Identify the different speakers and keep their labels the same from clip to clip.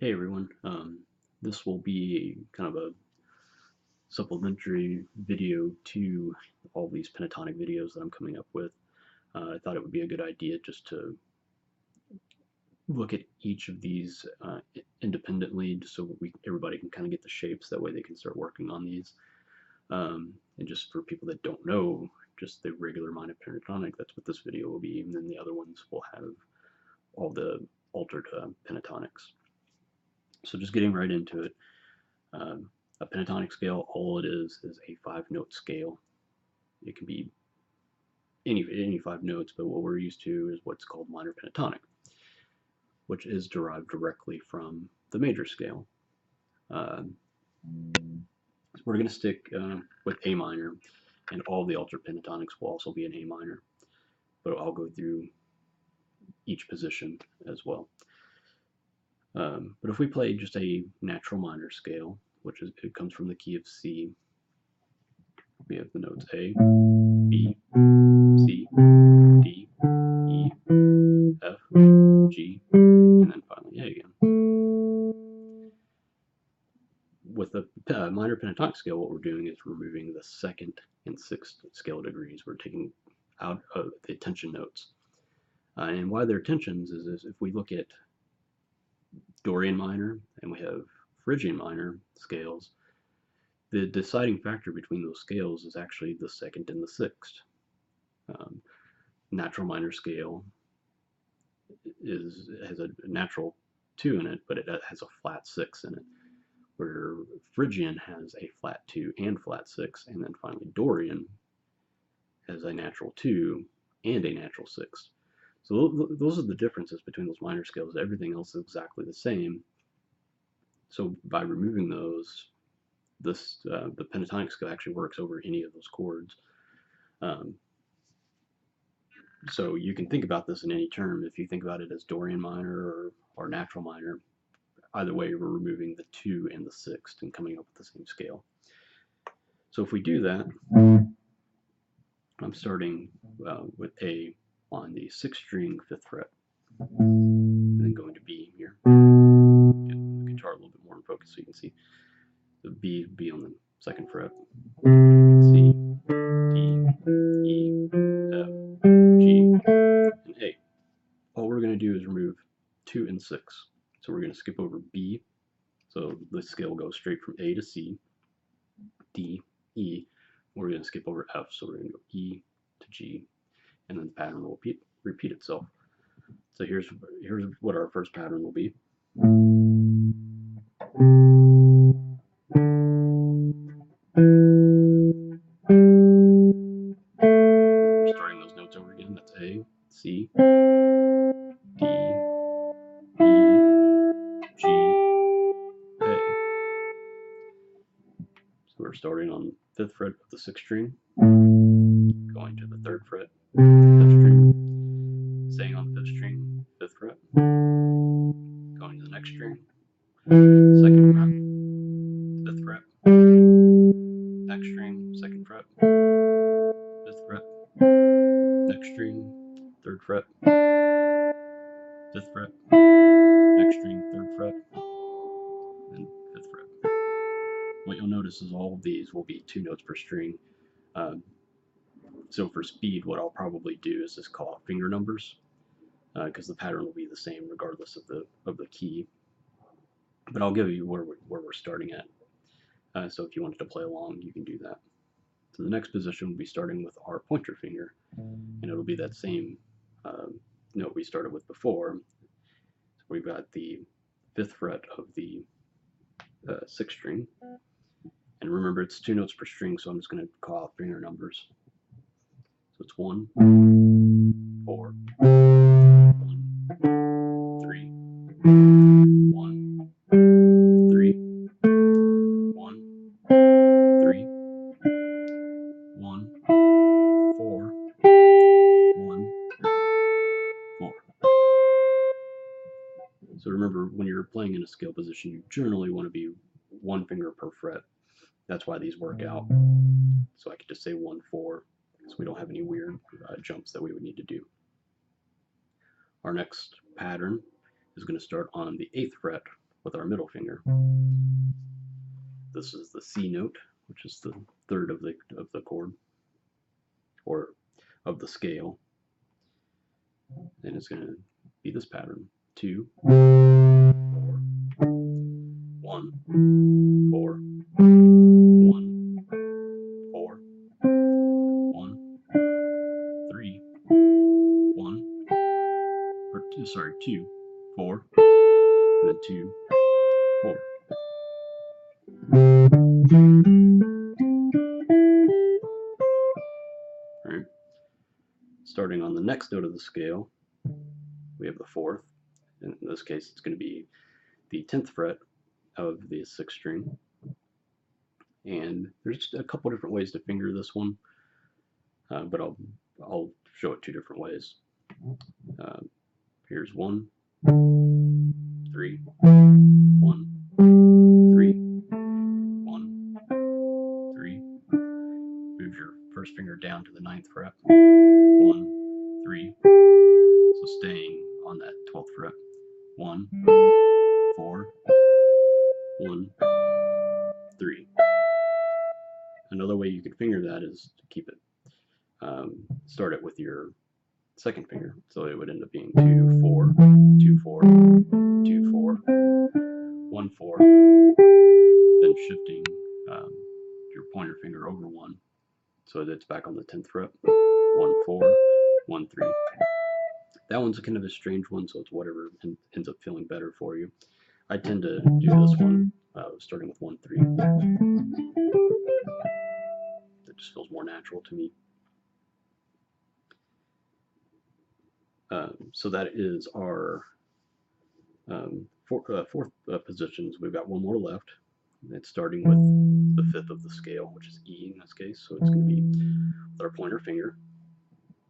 Speaker 1: Hey everyone, this will be kind of a supplementary video to all these pentatonic videos that I'm coming up with. I thought it would be a good idea just to look at each of these independently, just so everybody can kind of get the shapes. That way they can start working on these. And just for people that don't know, just the regular minor pentatonic, that's what this video will be. And then the other ones will have all the altered pentatonics. So just getting right into it. A pentatonic scale, all it is a 5-note scale. It can be any 5 notes, but what we're used to is what's called minor pentatonic, which is derived directly from the major scale. So we're going to stick with A minor, and all the altered pentatonics will also be in A minor, but I'll go through each position as well. But if we play just a natural minor scale, it comes from the key of C, we have the notes A, B, C, D, E, F, G, and then finally A again. With the minor pentatonic scale, what we're doing is removing the 2nd and 6th scale degrees. We're taking out of the tension notes. And why they're tensions is if we look at Dorian minor and we have Phrygian minor scales, the deciding factor between those scales is actually the 2nd and the 6th. Natural minor scale has a natural 2 in it, but it has a flat 6 in it, where Phrygian has a flat 2 and flat 6, and then finally Dorian has a natural 2 and a natural 6. So those are the differences between those minor scales. Everything else is exactly the same. So by removing those, the pentatonic scale actually works over any of those chords. So you can think about this in any term. If you think about it as Dorian minor or natural minor, either way, we're removing the 2 and the 6th and coming up with the same scale. So if we do that, I'm starting with A on the 6th string, 5th fret, and then going to B here. Get the guitar a little bit more in focus so you can see. The B on the 2nd fret, C, D, E, F, G, and A. All we're going to do is remove 2 and 6. So we're going to skip over B. So the scale goes straight from A to C, D, E. We're going to skip over F. So we're going to go E to G, and then the pattern will repeat itself. So here's what our first pattern will be. Starting those notes over again. That's A, C, D, E, G, A. So we're starting on 5th fret of the 6th string, going to the 3rd fret, 5th string, staying on the 5th string, 5th fret, going to the next string, 2nd fret, 5th fret, next string, 2nd fret, 5th fret, next string, 3rd fret, 5th fret, next string, 3rd fret, and 5th fret. What you'll notice is all of these will be 2 notes per string. So for speed, what I'll probably do is just call out finger numbers, because the pattern will be the same regardless of the key. But I'll give you where we're starting at. So if you wanted to play along, you can do that. So the next position will be starting with our pointer finger, and it'll be that same note we started with before. So we've got the 5th fret of the 6th string, and remember it's 2 notes per string, so I'm just going to call out finger numbers. So it's 1, 4, 1, 3, 1, 3, 1, 3, 1, 4, 1, 4. So remember, when you're playing in a scale position, you generally want to be 1 finger per fret. That's why these work out. So I could just say 1, 4, so we don't have any weird jumps that we would need to do. Our next pattern is going to start on the 8th fret with our middle finger. This is the C note, which is the third of the chord, or of the scale, and it's going to be this pattern: 2, 4, 1, 4, 1, 4, 1, 3, 1, or 2, 4, and then 2, 4. Alright. Starting on the next note of the scale, we have the 4th. In this case, it's going to be the 10th fret of the 6th string. And there's a couple different ways to finger this one, but I'll show it 2 different ways. Here's 1, 3, 1, 3, 1, 3. Move your first finger down to the 9th fret. 1, 3. So staying on that 12th fret. 1, 4, 1, 3. Another way you could finger that is to keep it, start it with your second finger. So it would end up being 2, 4, 2, 4, 2, 4, 1, 4, then shifting your pointer finger over 1. So it's back on the 10th fret. 1, 4, 1, 3. That one's kind of a strange one, so it's whatever ends up feeling better for you. I tend to do this one starting with 1, 3. It just feels more natural to me. So that is our fourth positions. We've got one more left. It's starting with the 5th of the scale, which is E in this case. So it's going to be with our pointer finger.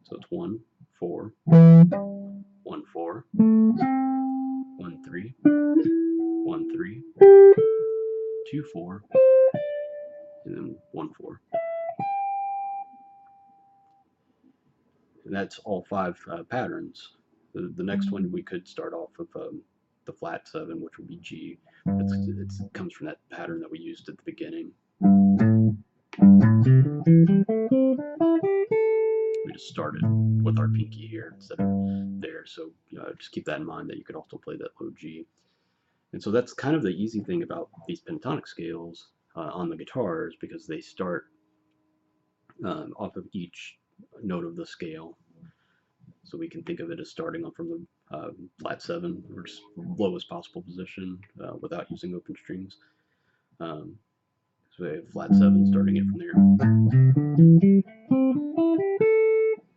Speaker 1: So it's 1, 4, 1, 4, 1, 3, 1, 3, 2, 4, and then 1, 4. And that's all 5 patterns. The next one we could start off with the flat 7, which would be G. It comes from that pattern that we used at the beginning. We just started with our pinky here instead of there, so just keep that in mind that you could also play that low G. And so that's kind of the easy thing about these pentatonic scales on the guitars, because they start off of each note of the scale. So we can think of it as starting off from the flat 7, or lowest possible position without using open strings. So we have flat 7, starting it from there,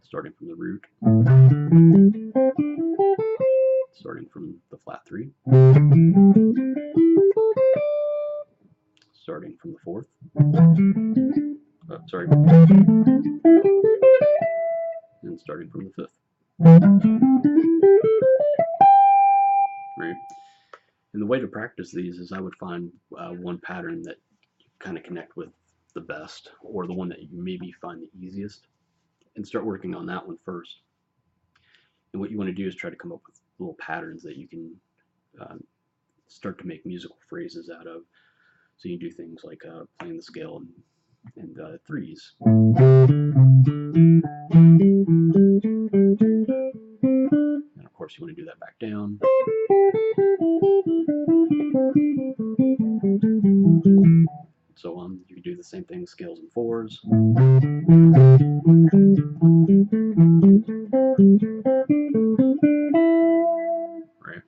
Speaker 1: starting from the root, starting from the flat 3, starting from the 4th, and starting from the 5th. Right. And the way to practice these is I would find one pattern that you kind of connect with the best, or the one that you maybe find the easiest, and start working on that one first. And what you want to do is try to come up with little patterns that you can start to make musical phrases out of. So you can do things like playing the scale in 3s. And of course you want to do that back down. So on. You can do the same thing with scales in 4s. Right.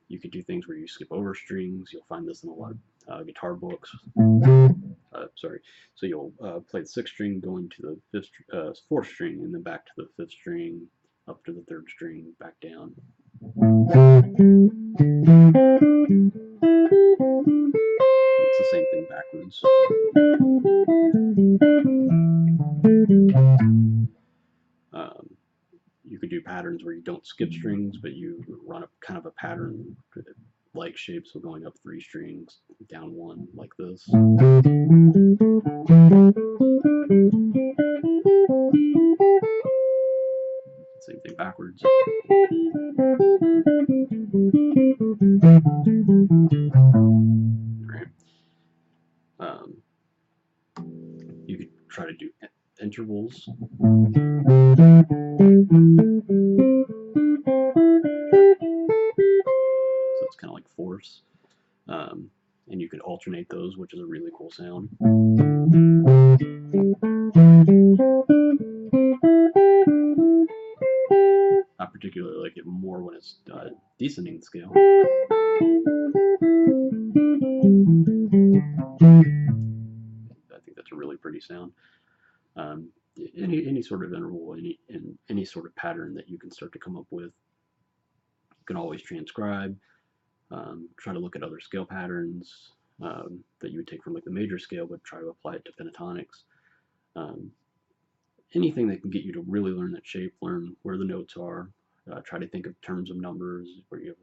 Speaker 1: You could do things where you skip over strings. You'll find this in a lot of guitar books. So you'll play the 6th string, going to the 4th string, and then back to the 5th string, up to the 3rd string, back down. It's the same thing backwards. You could do patterns where you don't skip strings, but you run up kind of a pattern like shape, so going up 3 strings, down 1, like this. Same thing backwards. Right. You could try to do intervals. So it's kind of like fourths. And you could alternate those, which is a really cool sound. I particularly like it more when it's descending the scale. I think that's a really pretty sound. Any sort of interval, any sort of pattern that you can start to come up with, you can always transcribe. Try to look at other scale patterns that you would take from like the major scale, but try to apply it to pentatonics. Anything that can get you to really learn that shape, learn where the notes are. Try to think of terms of numbers, where you have,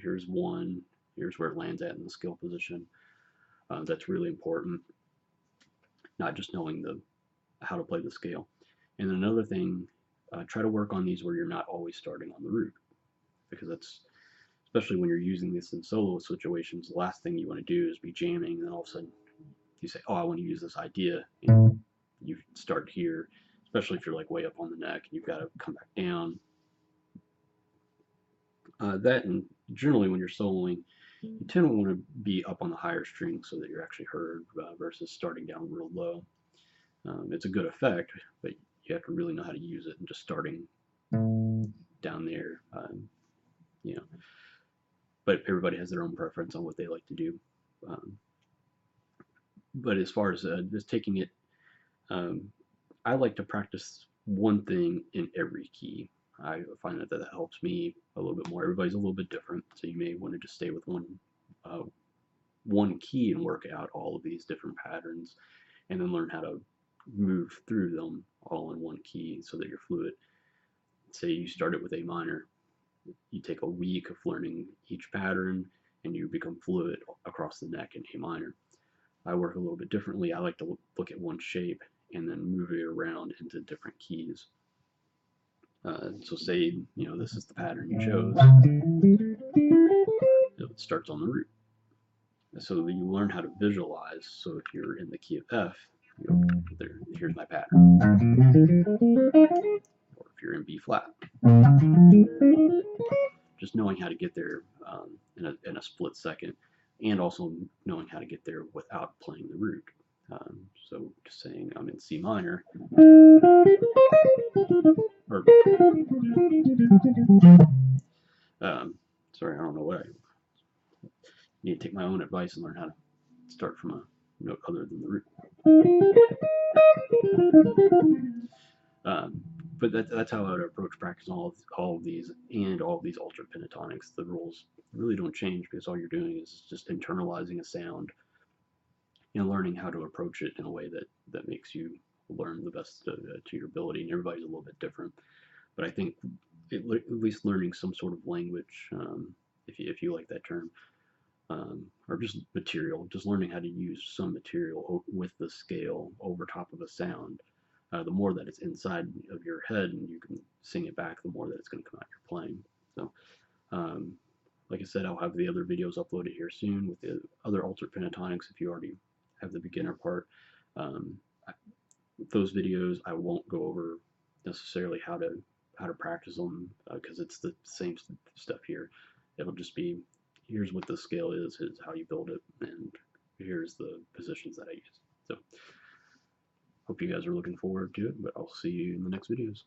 Speaker 1: here's one, here's where it lands at in the scale position. That's really important. Not just knowing how to play the scale. And then another thing, try to work on these where you're not always starting on the root, because that's, especially when you're using this in solo situations, the last thing you want to do is be jamming, and then all of a sudden you say, oh, I want to use this idea, and you start here, especially if you're like way up on the neck and you've got to come back down. That, and generally when you're soloing, you tend to want to be up on the higher strings so that you're actually heard, versus starting down real low. It's a good effect, but you have to really know how to use it, and just starting down there, but everybody has their own preference on what they like to do. But as far as just taking it, I like to practice one thing in every key. I find that helps me a little bit more. Everybody's a little bit different, so you may want to just stay with one key and work out all of these different patterns, and then learn how to move through them all in one key so that you're fluid. Say you started with A minor, you take a week of learning each pattern and you become fluid across the neck in A minor. I work a little bit differently. I like to look at one shape and then move it around into different keys. So say, this is the pattern you chose. It starts on the root. So you learn how to visualize. So if you're in the key of F, here's my pattern. Or if you're in B flat. Just knowing how to get there in a split second, and also knowing how to get there without playing the root. So just saying I'm in C minor, or sorry, I don't know what I need to take my own advice and learn how to start from a note other than the root. But that's how I would approach practicing all of these and all of these altered pentatonics. The rules really don't change, because all you're doing is just internalizing a sound and learning how to approach it in a way that makes you learn the best to your ability. And everybody's a little bit different, but I think at least learning some sort of language, if you like that term, or just material, just learning how to use some material with the scale over top of a sound. The more that it's inside of your head and you can sing it back, the more that it's going to come out your playing. So, like I said, I'll have the other videos uploaded here soon with the other altered pentatonics. If you already have the beginner part, those videos I won't go over necessarily how to practice them, because it's the same stuff here. It'll just be, here's what the scale is how you build it, and here's the positions that I use. So hope you guys are looking forward to it, but I'll see you in the next videos.